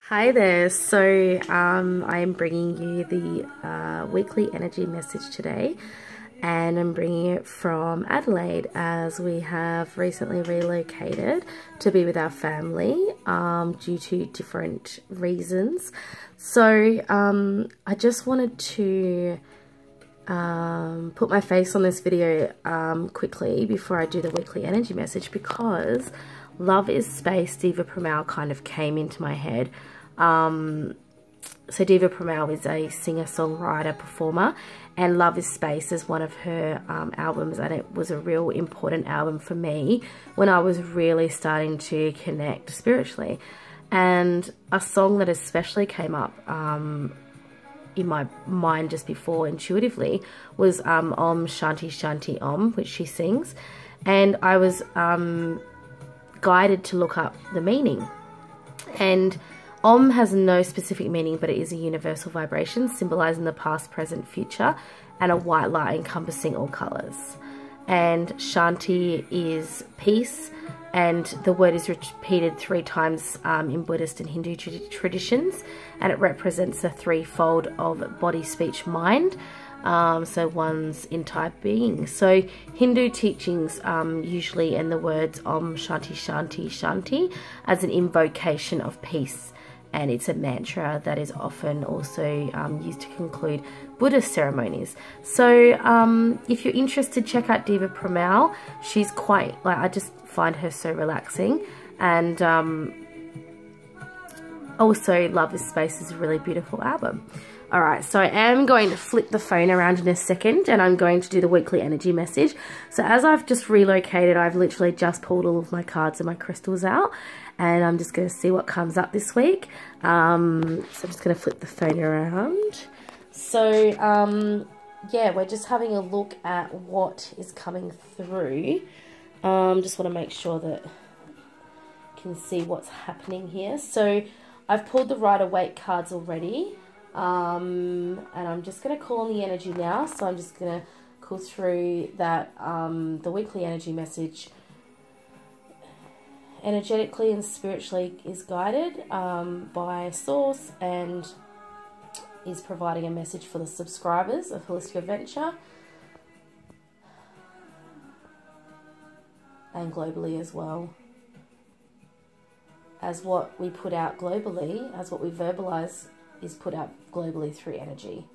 Hi there. So I am bringing you the weekly energy message today, and I'm bringing it from Adelaide as we have recently relocated to be with our family due to different reasons. So I just wanted to put my face on this video quickly before I do the weekly energy message, because Love is Space, Diva Premal kind of came into my head. So Diva Premal is a singer-songwriter, performer, and Love is Space is one of her albums, and it was a real important album for me when I was really starting to connect spiritually. And a song that especially came up in my mind just before intuitively was Om Shanti Shanti Om, which she sings, and I was guided to look up the meaning. And Om has no specific meaning, but it is a universal vibration symbolizing the past, present, future, and a white light encompassing all colors. And Shanti is peace, and the word is repeated 3 times in Buddhist and Hindu traditions, and it represents a threefold of body, speech, mind. So one's entire being. So Hindu teachings usually end the words Om Shanti Shanti Shanti as an invocation of peace, and it's a mantra that is often also used to conclude Buddhist ceremonies. So if you're interested, check out Diva Premal. She's quite, I just find her so relaxing. And also Love is Space is a really beautiful album. Alright, so I am going to flip the phone around in a second, and I'm going to do the weekly energy message. So as I've just relocated, I've literally just pulled all of my cards and my crystals out, and I'm just going to see what comes up this week. So I'm just going to flip the phone around. So yeah, we're just having a look at what is coming through. Just want to make sure that you can see what's happening here. So I've pulled the Rider-Waite cards already. And I'm just going to call on the energy now. So I'm just going to call through that the weekly energy message energetically and spiritually is guided by Source, and is providing a message for the subscribers of Holistic Adventure and globally as well. As what we put out globally, as what we verbalize is put out globally through energy.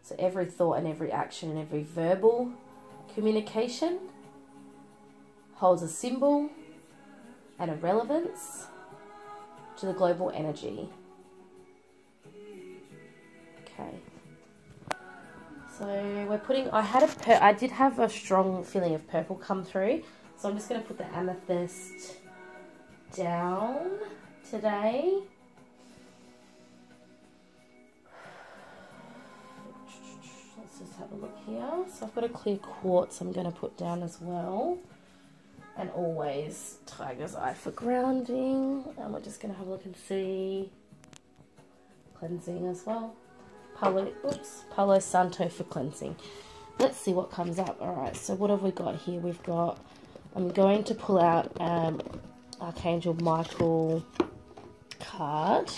So every thought and every action and every verbal communication holds a symbol and a relevance to the global energy. Okay. So we're putting, I did have a strong feeling of purple come through. So I'm just going to put the amethyst down today. Let's just have a look here. So I've got a clear quartz I'm going to put down as well. And always Tiger's Eye for grounding. And we're just going to have a look and see. Cleansing as well. Palo Santo for cleansing. Let's see what comes up. Alright, so what have we got here? We've got, I'm going to pull out Archangel Michael card,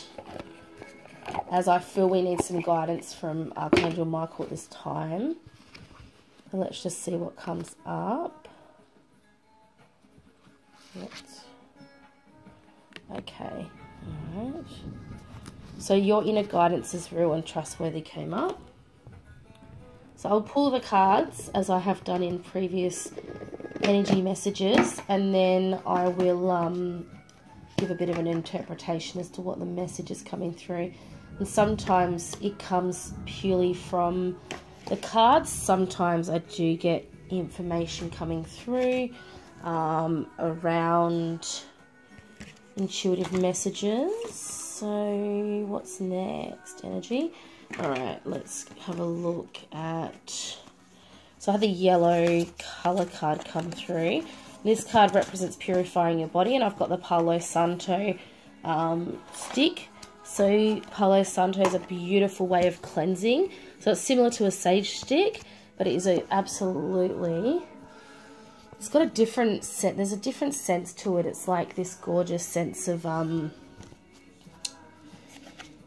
as I feel we need some guidance from Archangel Michael at this time. And let's just see what comes up. Okay, alright. So your inner guidance is real and trustworthy came up. So I'll pull the cards as I have done in previous energy messages, and then I will give a bit of an interpretation as to what the message is coming through. And sometimes it comes purely from the cards. Sometimes I do get information coming through around intuitive messages. So what's next? Energy. Alright, let's have a look at... So I had the yellow colour card come through. This card represents purifying your body, and I've got the Palo Santo stick. So Palo Santo is a beautiful way of cleansing. So it's similar to a sage stick, but it is absolutely... It's got a different scent. There's a different sense to it. It's like this gorgeous sense of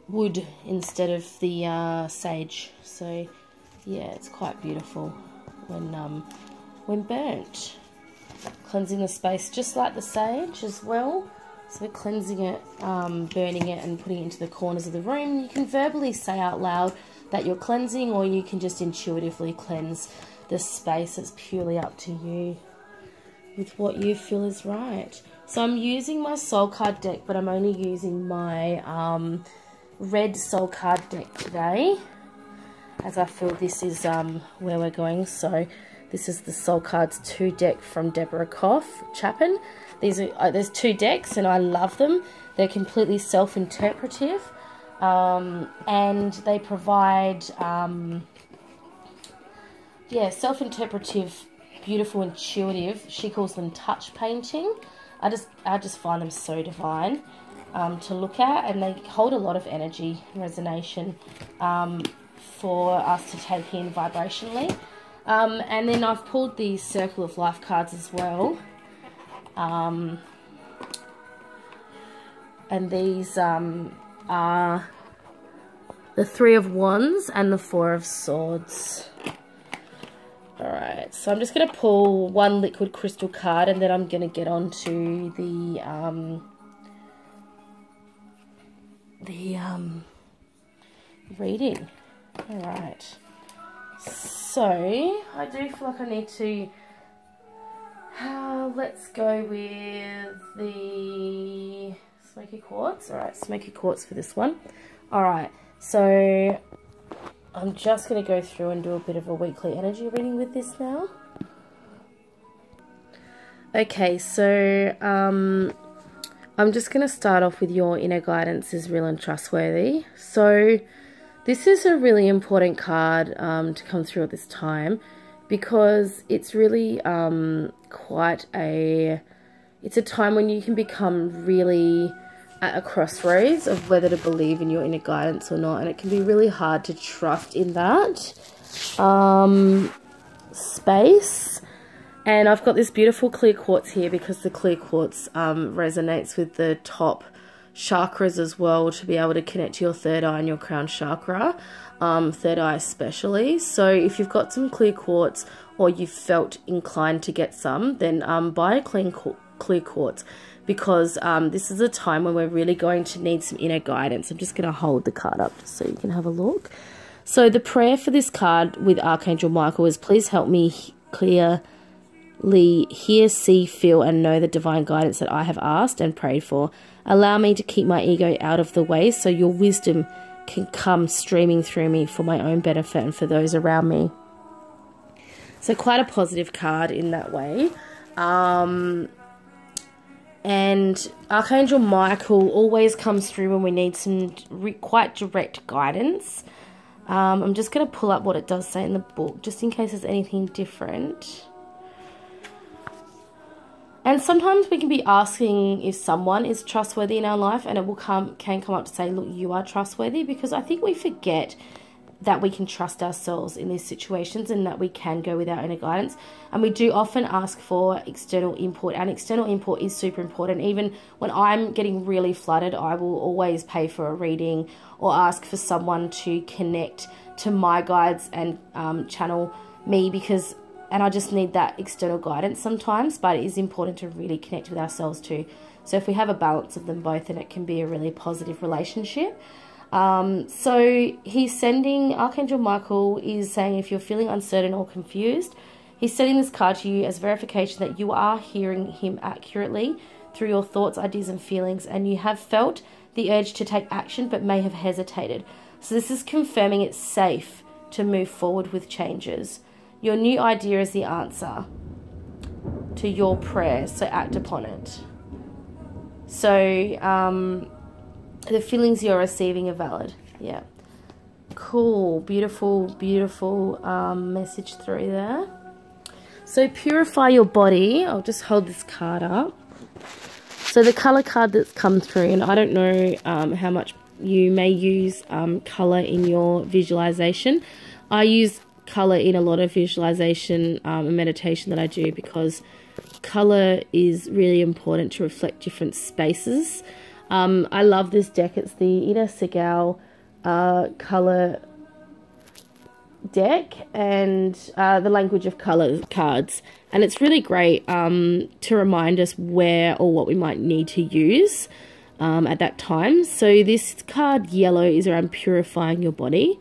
wood instead of the sage. So yeah, it's quite beautiful when burnt. Cleansing the space just like the sage as well. So we're cleansing it, burning it and putting it into the corners of the room. You can verbally say out loud that you're cleansing, or you can just intuitively cleanse the space. It's purely up to you with what you feel is right. So I'm using my soul card deck, but I'm only using my red soul card deck today, as I feel this is where we're going. So this is the Soul Cards 2 deck from Deborah Chapin. These are there's 2 decks and I love them. They're completely self-interpretive, and they provide yeah, self-interpretive, beautiful, intuitive. She calls them touch painting. I just find them so divine to look at, and they hold a lot of energy resonation for us to take in vibrationally. And then I've pulled these Circle of Life cards as well. And these are the 3 of Wands and the 4 of Swords. Alright, so I'm just going to pull one liquid crystal card, and then I'm going to get on to the reading. Alright. So, I do feel like I need to, let's go with the Smoky Quartz. Alright, Smoky Quartz for this one. Alright, so I'm just going to go through and do a bit of a weekly energy reading with this now. Okay, so I'm just going to start off with your inner guidance is real and trustworthy. So this is a really important card to come through at this time, because it's really it's a time when you can become really at a crossroads of whether to believe in your inner guidance or not, and it can be really hard to trust in that space. And I've got this beautiful clear quartz here, because the clear quartz resonates with the top chakras as well, to be able to connect to your third eye and your crown chakra, third eye especially. So if you've got some clear quartz, or you felt inclined to get some, then buy a clear quartz, because this is a time when we're really going to need some inner guidance. I'm just going to hold the card up just so you can have a look. So the prayer for this card with Archangel Michael is, please help me clearly hear, see, feel, and know the divine guidance that I have asked and prayed for. Allow me to keep my ego out of the way so your wisdom can come streaming through me for my own benefit and for those around me. So quite a positive card in that way. And Archangel Michael always comes through when we need some quite direct guidance. I'm just going to pull up what it does say in the book, just in case there's anything different. And sometimes we can be asking if someone is trustworthy in our life, and it will can come up to say, look, you are trustworthy, because I think we forget that we can trust ourselves in these situations, and that we can go with our inner guidance. And we do often ask for external input, and external input is super important. Even when I'm getting really flooded, I will always pay for a reading or ask for someone to connect to my guides and channel me, and I just need that external guidance sometimes, but it is important to really connect with ourselves too. So if we have a balance of them both, then it can be a really positive relationship. So he's sending, Archangel Michael is saying, if you're feeling uncertain or confused, he's sending this card to you as verification that you are hearing him accurately through your thoughts, ideas, and feelings, and you have felt the urge to take action but may have hesitated. So this is confirming it's safe to move forward with changes. Your new idea is the answer to your prayer, so act upon it. So the feelings you're receiving are valid. Yeah. Cool. Beautiful, beautiful message through there. So purify your body. I'll just hold this card up. So the colour card that's come through, and I don't know how much you may use colour in your visualization. I use colour in a lot of visualization and meditation that I do, because colour is really important to reflect different spaces. I love this deck. It's the Ina Segal color deck, and the Language of Color cards, and it's really great to remind us where or what we might need to use at that time. So this card yellow is around purifying your body,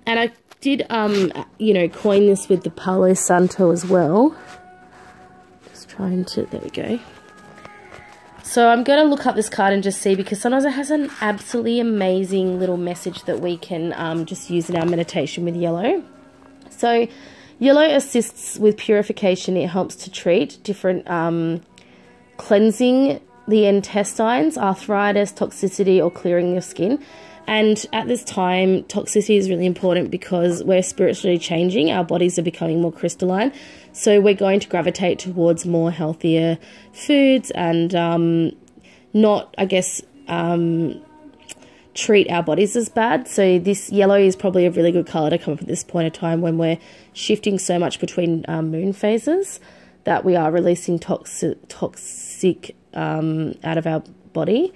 and I did you know, coin this with the Palo Santo as well. Just trying to, there we go. So I'm going to look up this card and just see, because sometimes it has an absolutely amazing little message that we can just use in our meditation with yellow. So yellow assists with purification. It helps to treat different cleansing the intestines, arthritis, toxicity, or clearing your skin. And at this time, toxicity is really important because we're spiritually changing. Our bodies are becoming more crystalline. So we're going to gravitate towards more healthier foods and not, I guess, treat our bodies as bad. So this yellow is probably a really good colour to come up at this point of time when we're shifting so much between moon phases that we are releasing toxic out of our body.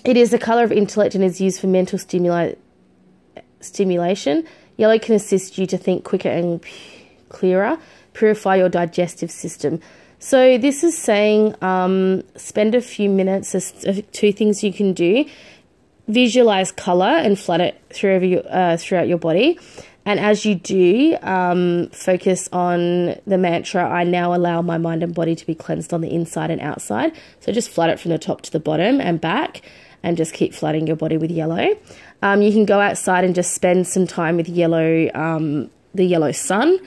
It is a colour of intellect and is used for mental stimulation. Yellow can assist you to think quicker and clearer, purify your digestive system. So this is saying spend a few minutes. There's two things you can do. Visualize colour and flood it throughout your body. And as you do, focus on the mantra, I now allow my mind and body to be cleansed on the inside and outside. So just flood it from the top to the bottom and back, and just keep flooding your body with yellow. You can go outside and just spend some time with yellow, the yellow sun.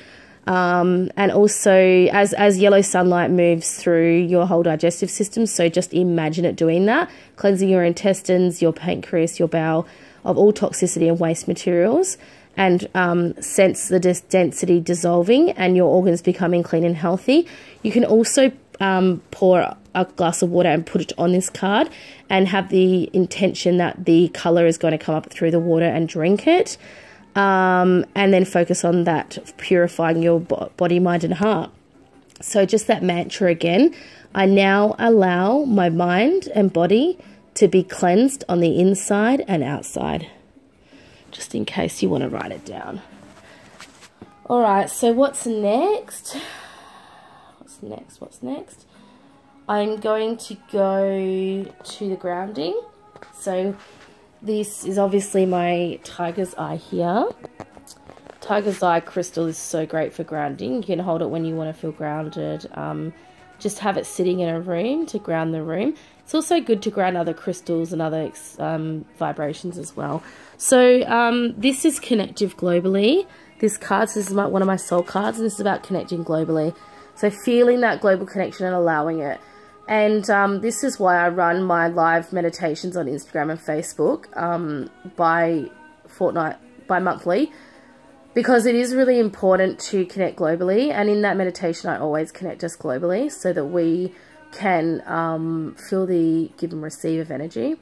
And also as yellow sunlight moves through your whole digestive system, so just imagine it doing that, cleansing your intestines, your pancreas, your bowel of all toxicity and waste materials, and sense the density dissolving and your organs becoming clean and healthy. You can also pour a glass of water and put it on this card and have the intention that the colour is going to come up through the water and drink it. And then focus on that, purifying your body, mind and heart. So just that mantra again, I now allow my mind and body to be cleansed on the inside and outside. Just in case you want to write it down. Alright, so what's next? What's next? I'm going to go to the grounding. So this is obviously my Tiger's Eye here. Tiger's Eye crystal is so great for grounding. You can hold it when you want to feel grounded. Just have it sitting in a room to ground the room. It's also good to ground other crystals and other vibrations as well. So this is Connective Globally. This card, this is one of my soul cards, and this is about connecting globally. So feeling that global connection and allowing it. And this is why I run my live meditations on Instagram and Facebook by monthly, because it is really important to connect globally. And in that meditation, I always connect us globally so that we can feel the give and receive of energy.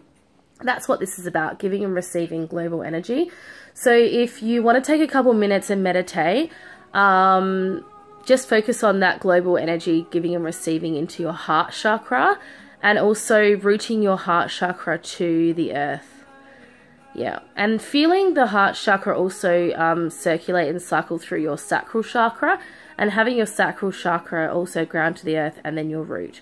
That's what this is about, giving and receiving global energy. So if you want to take a couple minutes and meditate, just focus on that global energy, giving and receiving into your heart chakra, and also rooting your heart chakra to the earth. Yeah, and feeling the heart chakra also circulate and cycle through your sacral chakra, and having your sacral chakra also ground to the earth, and then your root,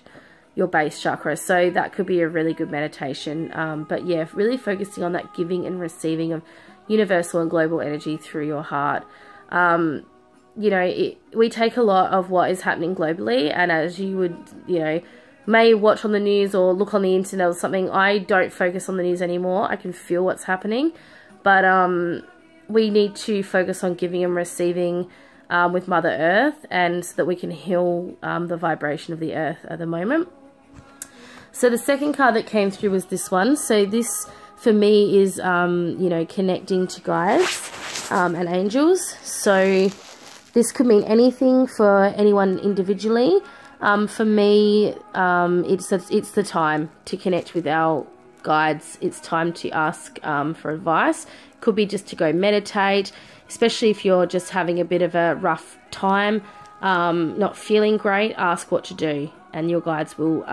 your base chakra. So that could be a really good meditation. But yeah, really focusing on that giving and receiving of universal and global energy through your heart. You know, we take a lot of what is happening globally, and as you would, you know, may watch on the news or look on the internet or something, I don't focus on the news anymore. I can feel what's happening, but we need to focus on giving and receiving with Mother Earth, and so that we can heal the vibration of the earth at the moment. So the second card that came through was this one. So this for me is, you know, connecting to guides and angels. So this could mean anything for anyone individually. For me, it's the time to connect with our guides. It's time to ask for advice. Could be just to go meditate, especially if you're just having a bit of a rough time, not feeling great. Ask what to do, and your guides will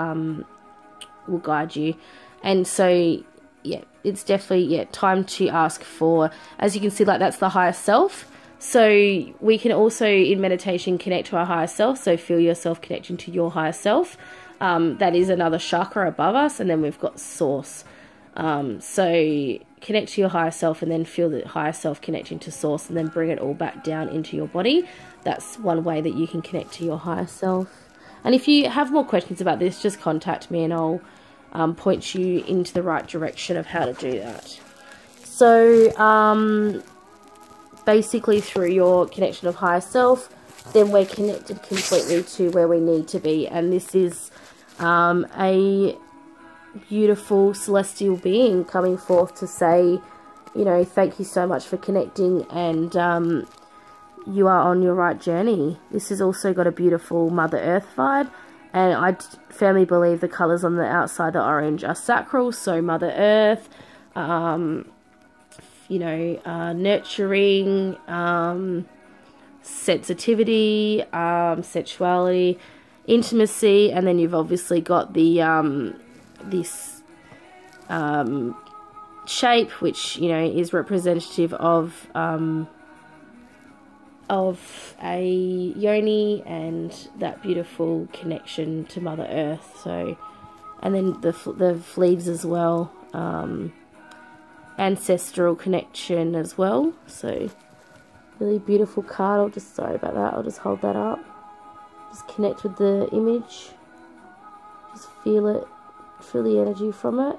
will guide you. And so, yeah, it's definitely, time to ask for, as you can see, like that's the higher self. So we can also, in meditation, connect to our higher self. So feel yourself connecting to your higher self. That is another chakra above us. And then we've got source. So connect to your higher self and then feel the higher self connecting to source and then bring it all back down into your body. That's one way that you can connect to your higher self. And if you have more questions about this, just contact me and I'll point you into the right direction of how to do that. So basically through your connection of higher self, then we're connected completely to where we need to be. And this is a beautiful celestial being coming forth to say, you know, thank you so much for connecting, and you are on your right journey. This has also got a beautiful Mother Earth vibe, and I firmly believe the colours on the outside, the orange, are sacral, so Mother Earth, you know, nurturing, sensitivity, sexuality, intimacy, and then you've obviously got the this shape, which, you know, is representative of a yoni and that beautiful connection to Mother Earth. So, and then the leaves as well, ancestral connection as well. So really beautiful card. I'll just, sorry about that, I'll just hold that up, just connect with the image, just feel it, feel the energy from it.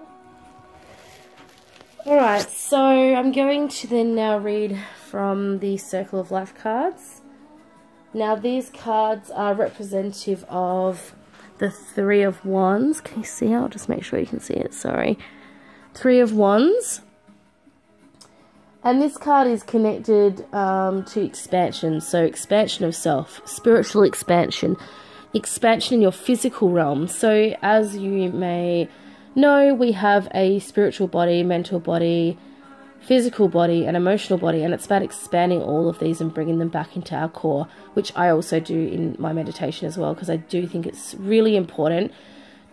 Alright, so I'm going to then now read from the Circle of Life cards. Now these cards are representative of the Three of Wands. Can you see it? I'll just make sure you can see it, sorry. Three of Wands. And this card is connected to expansion. So expansion of self, spiritual expansion, expansion in your physical realm. So as you may know, we have a spiritual body, mental body, physical body, and emotional body, and it's about expanding all of these and bringing them back into our core, which I also do in my meditation as well, because I do think it's really important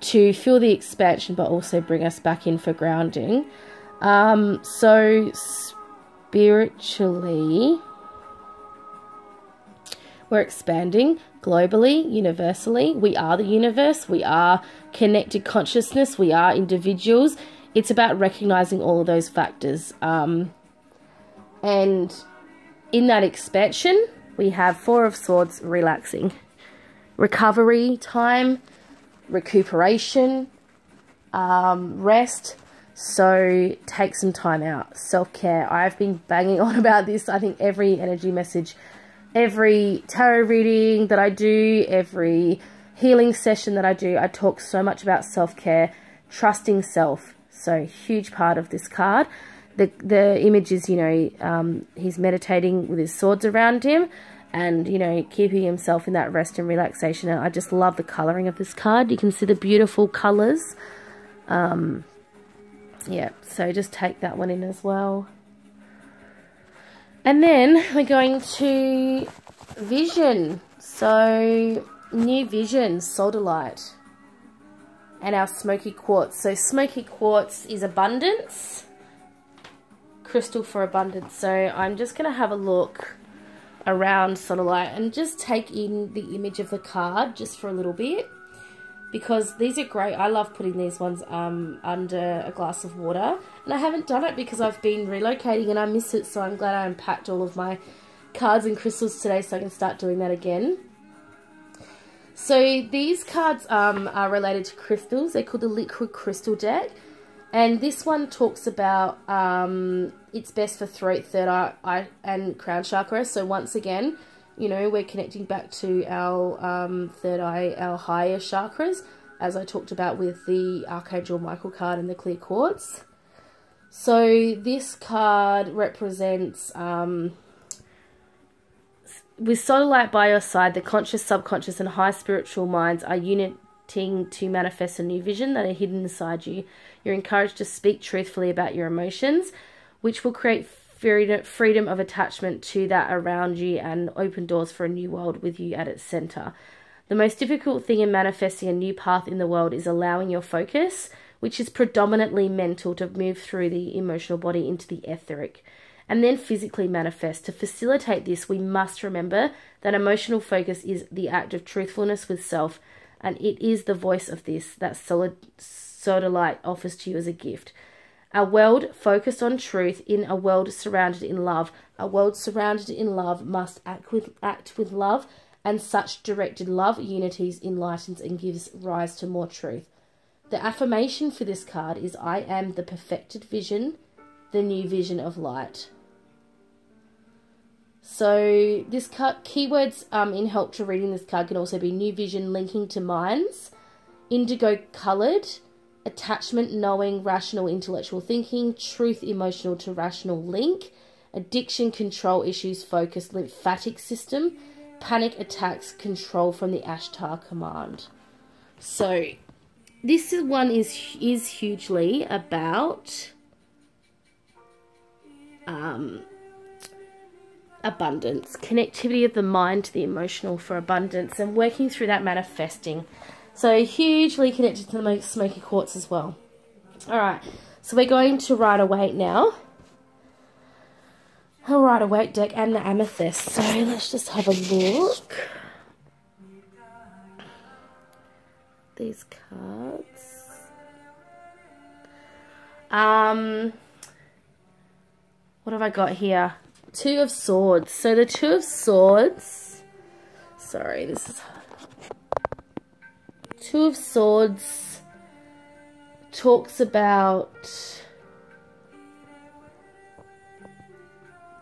to feel the expansion but also bring us back in for grounding. So spiritually, we're expanding globally, universally. We are the universe. We are connected consciousness. We are individuals. It's about recognizing all of those factors. And in that expansion, we have Four of Swords, relaxing. Recovery time, recuperation, rest. So take some time out. Self-care. I've been banging on about this. I think every energy message, every tarot reading that I do, every healing session that I do, I talk so much about self-care, trusting self. So huge part of this card. The image is, you know, he's meditating with his swords around him and, you know, keeping himself in that rest and relaxation. And I just love the colouring of this card. You can see the beautiful colours. Yeah, so just take that one in as well. And then we're going to vision. So new vision, sodalite, and our smoky quartz. So smoky quartz is abundance, crystal for abundance. So I'm just going to have a look around sodalite and just take in the image of the card just for a little bit, because these are great. I love putting these ones under a glass of water, and I haven't done it because I've been relocating and I miss it, so I'm glad I unpacked all of my cards and crystals today so I can start doing that again. So these cards are related to crystals. They're called the Liquid Crystal Deck, and this one talks about it's best for throat, third eye and crown chakra. So once again, you know, we're connecting back to our third eye, our higher chakras, as I talked about with the Archangel Michael card and the clear quartz. So this card represents, with sodalite by your side, the conscious, subconscious and high spiritual minds are uniting to manifest a new vision that are hidden inside you. You're encouraged to speak truthfully about your emotions, which will create freedom of attachment to that around you and open doors for a new world with you at its center. The most difficult thing in manifesting a new path in the world is allowing your focus, which is predominantly mental, to move through the emotional body into the etheric and then physically manifest. To facilitate this, we must remember that emotional focus is the act of truthfulness with self, and it is the voice of this that Sodalite offers to you as a gift. A world focused on truth in a world surrounded in love. A world surrounded in love must act with love, and such directed love unities enlightens and gives rise to more truth. The affirmation for this card is, I am the perfected vision, the new vision of light. So this card, keywords in help to reading this card can also be new vision, linking to minds, indigo coloured, attachment, knowing, rational, intellectual thinking, truth, emotional to rational link, addiction, control issues, focus, lymphatic system, panic attacks, control from the Ashtar command. So this one is hugely about abundance, connectivity of the mind to the emotional for abundance, and working through that manifesting. So hugely connected to the smoky quartz as well. All right, so we're going to Rider-Waite now. A Rider-Waite deck and the amethyst. So let's just have a look. These cards. What have I got here? Two of Swords. So the Two of Swords. Sorry, this is hard. Two of Swords talks about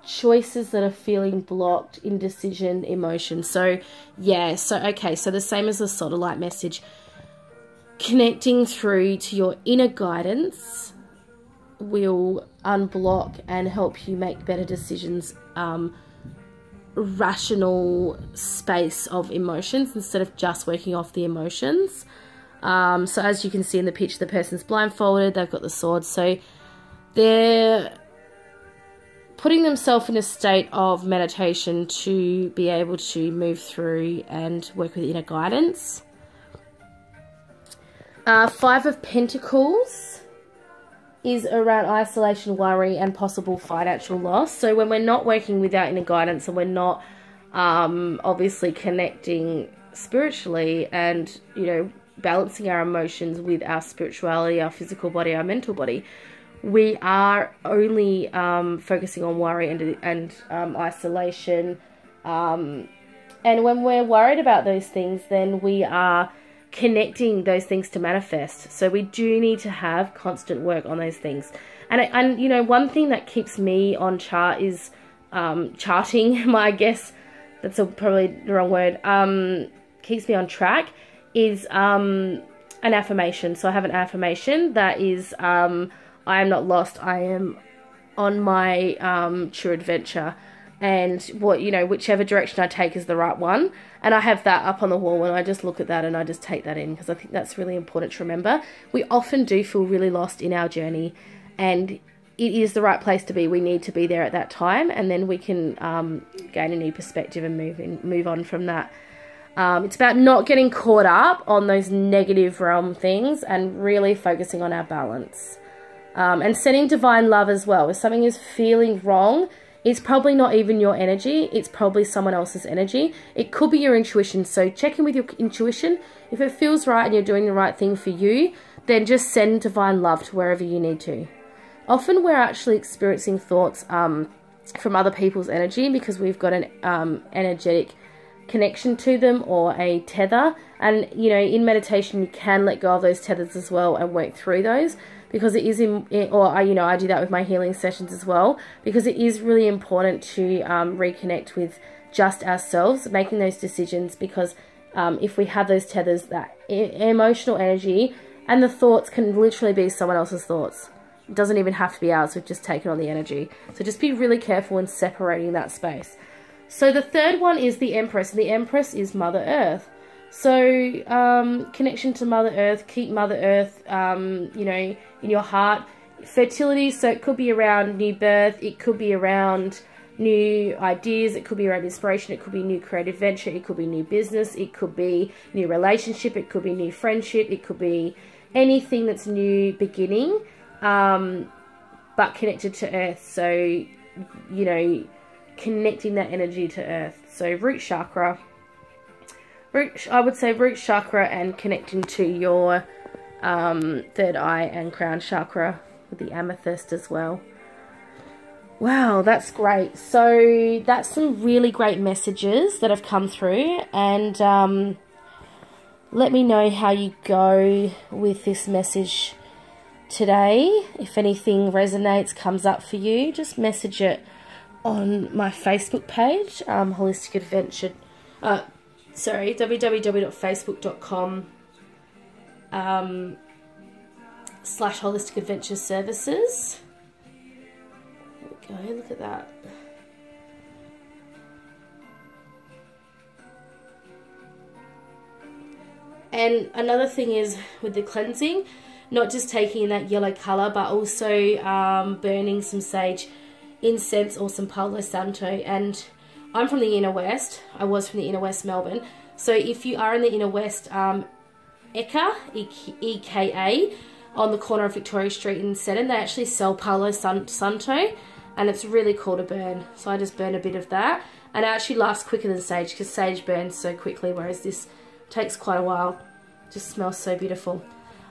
choices that are feeling blocked, indecision, emotion. So yeah, so okay, so the same as the Sodalite message. Connecting through to your inner guidance will unblock and help you make better decisions, rational space of emotions instead of just working off the emotions. So as you can see in the picture, the person's blindfolded, they've got the sword, so they're putting themselves in a state of meditation to be able to move through and work with inner guidance. Five of Pentacles is around isolation, worry, and possible financial loss. So when we're not working with our inner guidance and we're not obviously connecting spiritually and, you know, balancing our emotions with our spirituality, our physical body, our mental body, we are only focusing on worry and isolation. And when we're worried about those things, then we are connecting those things to manifest. So we do need to have constant work on those things. And you know, one thing that keeps me on chart is charting. I guess that's probably the wrong word. Keeps me on track is an affirmation. So I have an affirmation that is, I am not lost. I am on my true adventure. And what, you know, whichever direction I take is the right one. And I have that up on the wall and I just look at that and I just take that in, because I think that's really important to remember. We often do feel really lost in our journey, and it is the right place to be. We need to be there at that time, and then we can gain a new perspective and move on from that. It's about not getting caught up on those negative realm things and really focusing on our balance. And sending divine love as well. If something is feeling wrong, it's probably not even your energy. It's probably someone else's energy. It could be your intuition. So check in with your intuition. If it feels right and you're doing the right thing for you, then just send divine love to wherever you need to. Often we're actually experiencing thoughts from other people's energy because we've got an energetic connection to them or a tether. And, you know, in meditation, you can let go of those tethers as well and work through those. Because it is, you know, I do that with my healing sessions as well, because it is really important to reconnect with just ourselves, making those decisions, because if we have those tethers, that emotional energy and the thoughts can literally be someone else's thoughts. It doesn't even have to be ours, we've just taken on the energy. So just be really careful in separating that space. So the third one is the Empress, and the Empress is Mother Earth. So, connection to Mother Earth, keep Mother Earth, you know, in your heart. Fertility, so it could be around new birth, it could be around new ideas. It could be around inspiration. It could be new creative venture. It could be new business. It could be new relationship. It could be new friendship. It could be anything that's new beginning, but connected to earth. So, you know, connecting that energy to earth. So root chakra, I would say root chakra, and connecting to your third eye and crown chakra with the amethyst as well. Wow, that's great. So that's some really great messages that have come through, and let me know how you go with this message today. If anything resonates, comes up for you, just message it on my Facebook page, Holistic Adventure, www.facebook.com /Holistic Adventure Services. There we go, look at that. And another thing is with the cleansing, not just taking that yellow colour, but also burning some sage incense or some Palo Santo. And I'm from the Inner West. I was from the Inner West, Melbourne. So if you are in the Inner West, Eka, E-K-A, on the corner of Victoria Street in Seddon, they actually sell Palo Santo, and it's really cool to burn. So I just burn a bit of that, and it actually lasts quicker than sage, because sage burns so quickly, whereas this takes quite a while. Just smells so beautiful.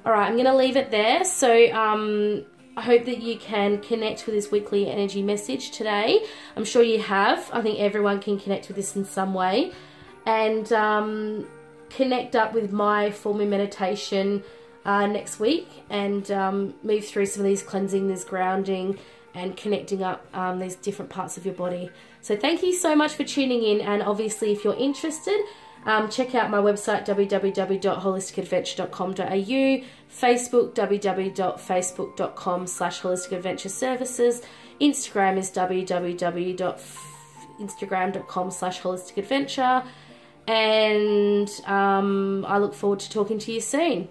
Alright, I'm going to leave it there. So I hope that you can connect with this weekly energy message today. I'm sure you have. I think everyone can connect with this in some way. And connect up with my full moon meditation next week, and move through some of these cleansing, this grounding, and connecting up these different parts of your body. So thank you so much for tuning in, and obviously if you're interested, check out my website, www.holisticadventure.com.au, Facebook, www.facebook.com/holisticadventureservices, Instagram is www.instagram.com/holisticadventure, and I look forward to talking to you soon.